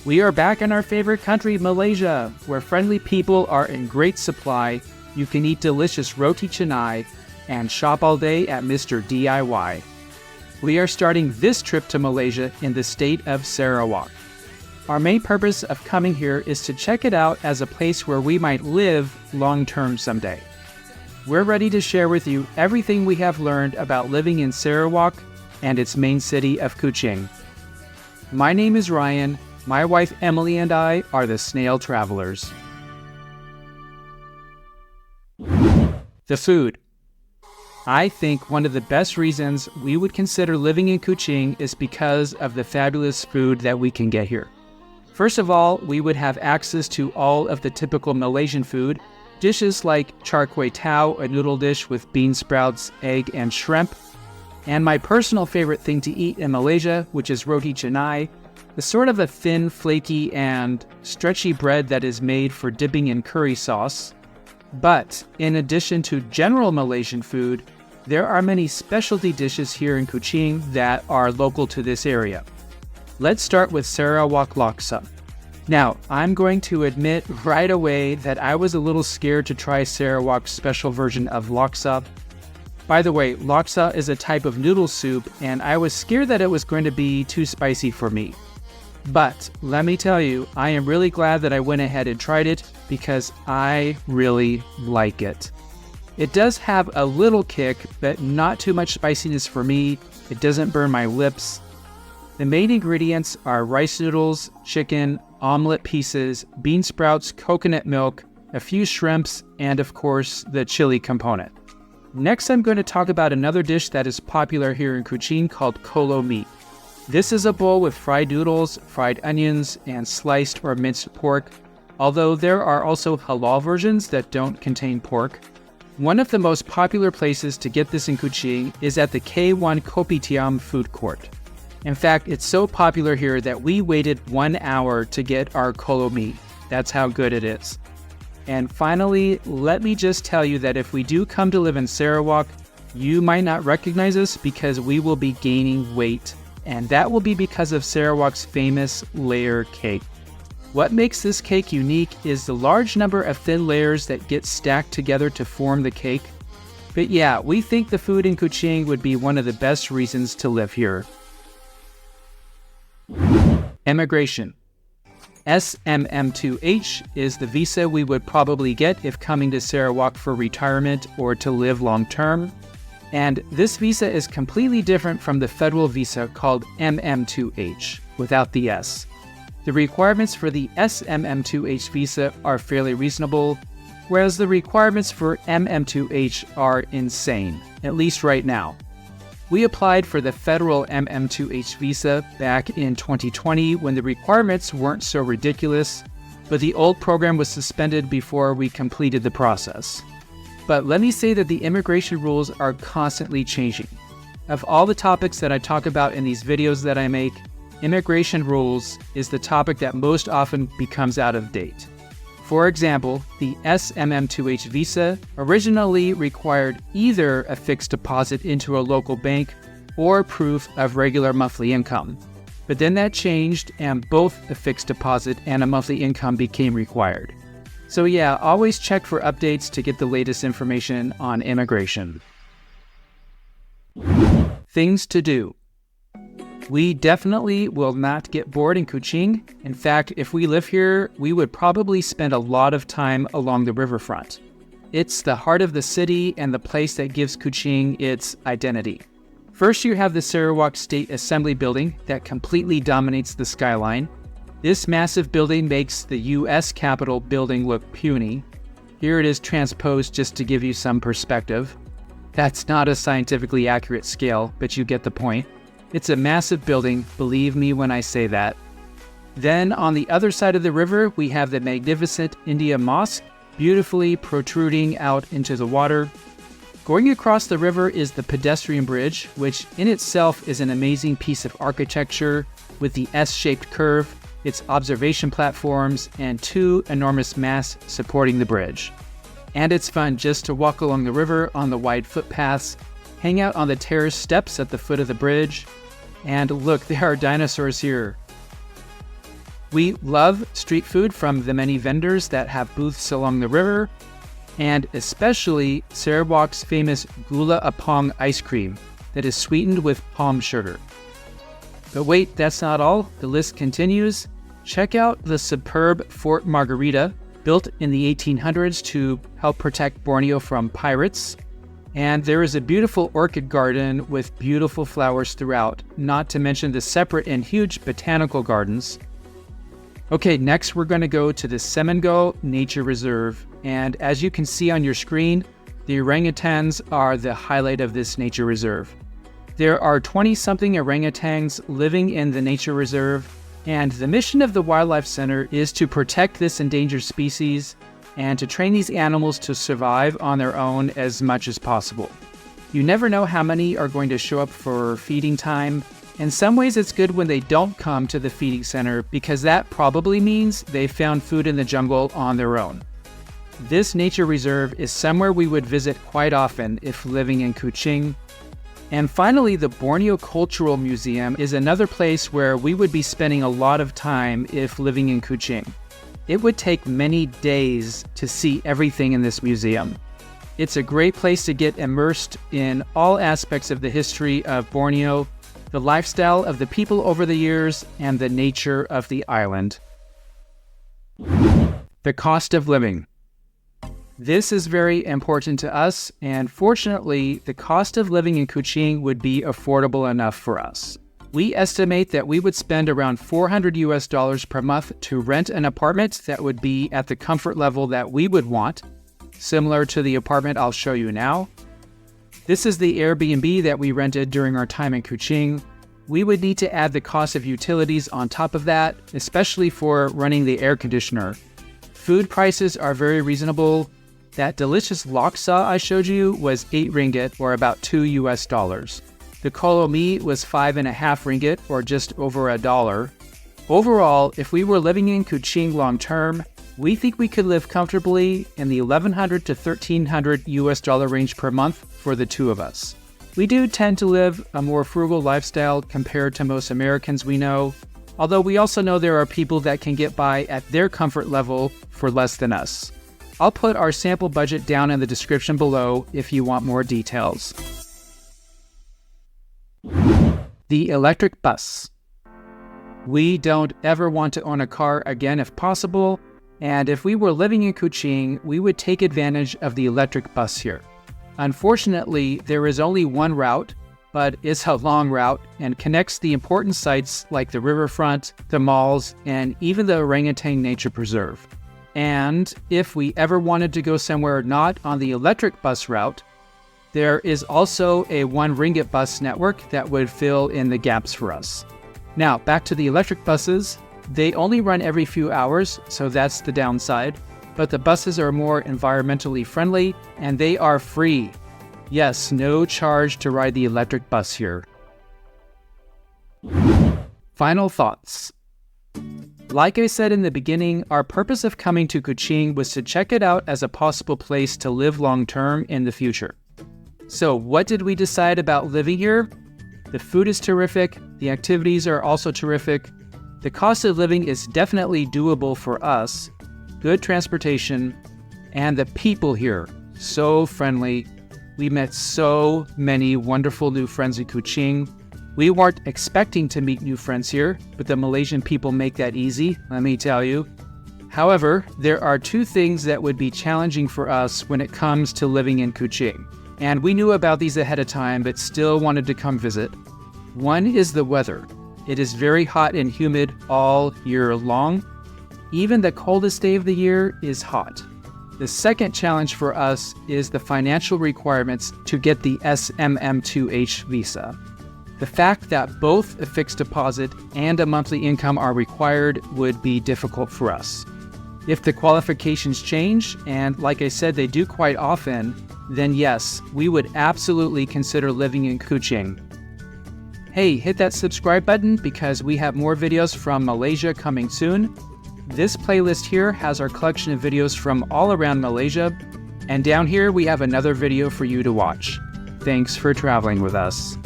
We are back in our favorite country, Malaysia, where friendly people are in great supply. You can eat delicious roti canai and shop all day at Mr. DIY. We are starting this trip to Malaysia in the state of Sarawak. Our main purpose of coming here is to check it out as a place where we might live long-term someday. We're ready to share with you everything we have learned about living in Sarawak and its main city of Kuching. My name is Ryan. My wife Emily and I are the Snail Travelers. The food. I think one of the best reasons we would consider living in Kuching is because of the fabulous food that we can get here. First of all, we would have access to all of the typical Malaysian food, dishes like 𝗟𝗏𝗏𝗚𝗏, a noodle dish with bean sprouts, egg, and shrimp, and my personal favorite thing to eat in Malaysia, which is roti canai, the sort of a thin, flaky, and stretchy bread that is made for dipping in curry sauce. But in addition to general Malaysian food, there are many specialty dishes here in Kuching that are local to this area. Let's start with Sarawak laksa. Now, I'm going to admit right away that I was a little scared to try Sarawak's special version of laksa. By the way, laksa is a type of noodle soup, and I was scared that it was going to be too spicy for me. But let me tell you, I am really glad that I went ahead and tried it because I really like it. It does have a little kick, but not too much spiciness for me. It doesn't burn my lips. The main ingredients are rice noodles, chicken, omelet pieces, bean sprouts, coconut milk, a few shrimps, and of course, the chili component. Next, I'm going to talk about another dish that is popular here in Kuching called kolo meat. This is a bowl with fried noodles, fried onions, and sliced or minced pork, although there are also halal versions that don't contain pork. One of the most popular places to get this in Kuching is at the K1 Kopitiam food court. In fact, it's so popular here that we waited 1 hour to get our kolo meat. That's how good it is. And finally, let me just tell you that if we do come to live in Sarawak, you might not recognize us because we will be gaining weight. And that will be because of Sarawak's famous layer cake. What makes this cake unique is the large number of thin layers that get stacked together to form the cake. But yeah, we think the food in Kuching would be one of the best reasons to live here. Immigration. SMM2H is the visa we would probably get if coming to Sarawak for retirement or to live long term. And this visa is completely different from the federal visa called MM2H, without the S. The requirements for the SMM2H visa are fairly reasonable, whereas the requirements for MM2H are insane, at least right now. We applied for the federal MM2H visa back in 2020 when the requirements weren't so ridiculous, but the old program was suspended before we completed the process. But let me say that the immigration rules are constantly changing. Of all the topics that I talk about in these videos that I make, immigration rules is the topic that most often becomes out of date. For example, the SMM2H visa originally required either a fixed deposit into a local bank or proof of regular monthly income. But then that changed and both a fixed deposit and a monthly income became required. So yeah, always check for updates to get the latest information on immigration. Things to do. We definitely will not get bored in Kuching. In fact, if we live here, we would probably spend a lot of time along the riverfront. It's the heart of the city and the place that gives Kuching its identity. First, you have the Sarawak State Assembly building that completely dominates the skyline. This massive building makes the U.S. Capitol building look puny. Here it is transposed just to give you some perspective. That's not a scientifically accurate scale, but you get the point. It's a massive building, believe me when I say that. Then on the other side of the river, we have the magnificent India Mosque, beautifully protruding out into the water. Going across the river is the pedestrian bridge, which in itself is an amazing piece of architecture with the S-shaped curve, its observation platforms, and two enormous masts supporting the bridge. And it's fun just to walk along the river on the wide footpaths, hang out on the terrace steps at the foot of the bridge, and look, there are dinosaurs here. We love street food from the many vendors that have booths along the river, and especially Sarawak's famous 𝗂𝗚𝗠𝗜𝗡𝗚 ice cream that is sweetened with palm sugar. But wait, that's not all. The list continues. Check out the superb Fort Margarita, built in the 1800s to help protect Borneo from pirates. And there is a beautiful orchid garden with beautiful flowers throughout, not to mention the separate and huge botanical gardens. Okay, next we're going to go to the 𝗠𝗏𝗏𝗚𝗏 Nature Reserve. And as you can see on your screen, the orangutans are the highlight of this nature reserve. There are 20-something orangutans living in the nature reserve, and the mission of the Wildlife Center is to protect this endangered species and to train these animals to survive on their own as much as possible. You never know how many are going to show up for feeding time. In some ways, it's good when they don't come to the feeding center because that probably means they found food in the jungle on their own. This nature reserve is somewhere we would visit quite often if living in Kuching. And finally, the Borneo Cultural Museum is another place where we would be spending a lot of time if living in Kuching. It would take many days to see everything in this museum. It's a great place to get immersed in all aspects of the history of Borneo, the lifestyle of the people over the years, and the nature of the island. The cost of living. This is very important to us, and fortunately, the cost of living in Kuching would be affordable enough for us. We estimate that we would spend around $400 per month to rent an apartment that would be at the comfort level that we would want, similar to the apartment I'll show you now. This is the Airbnb that we rented during our time in Kuching. We would need to add the cost of utilities on top of that, especially for running the air conditioner. Food prices are very reasonable. That delicious 𝗨𝗏𝗚 I showed you was 8 ringgit, or about $2. The 𝗨𝗏𝗚𝗜𝗏 meat was 5.5 ringgit, or just over $1. Overall, if we were living in Kuching long term, we think we could live comfortably in the $1,100 to $1,300 range per month for the two of us. We do tend to live a more frugal lifestyle compared to most Americans we know, although we also know there are people that can get by at their comfort level for less than us. I'll put our sample budget down in the description below if you want more details. The electric bus. We don't ever want to own a car again if possible, and if we were living in Kuching, we would take advantage of the electric bus here. Unfortunately, there is only one route, but it's a long route and connects the important sites like the riverfront, the malls, and even the orangutan nature preserve. And if we ever wanted to go somewhere not on the electric bus route, there is also a 1 ringgit bus network that would fill in the gaps for us. Now, back to the electric buses. They only run every few hours, so that's the downside. But the buses are more environmentally friendly, and they are free. Yes, no charge to ride the electric bus here. Final thoughts. Like I said in the beginning, our purpose of coming to Kuching was to check it out as a possible place to live long-term in the future. So what did we decide about living here? The food is terrific, the activities are also terrific, the cost of living is definitely doable for us, good transportation, and the people here, so friendly. We met so many wonderful new friends in Kuching. We weren't expecting to meet new friends here, but the Malaysian people make that easy, let me tell you. However, there are two things that would be challenging for us when it comes to living in Kuching. And we knew about these ahead of time, but still wanted to come visit. One is the weather. It is very hot and humid all year long. Even the coldest day of the year is hot. The second challenge for us is the financial requirements to get the SMM2H visa. The fact that both a fixed deposit and a monthly income are required would be difficult for us. If the qualifications change, and like I said, they do quite often, then yes, we would absolutely consider living in Kuching. Hey, hit that subscribe button because we have more videos from Malaysia coming soon. This playlist here has our collection of videos from all around Malaysia, and down here we have another video for you to watch. Thanks for traveling with us.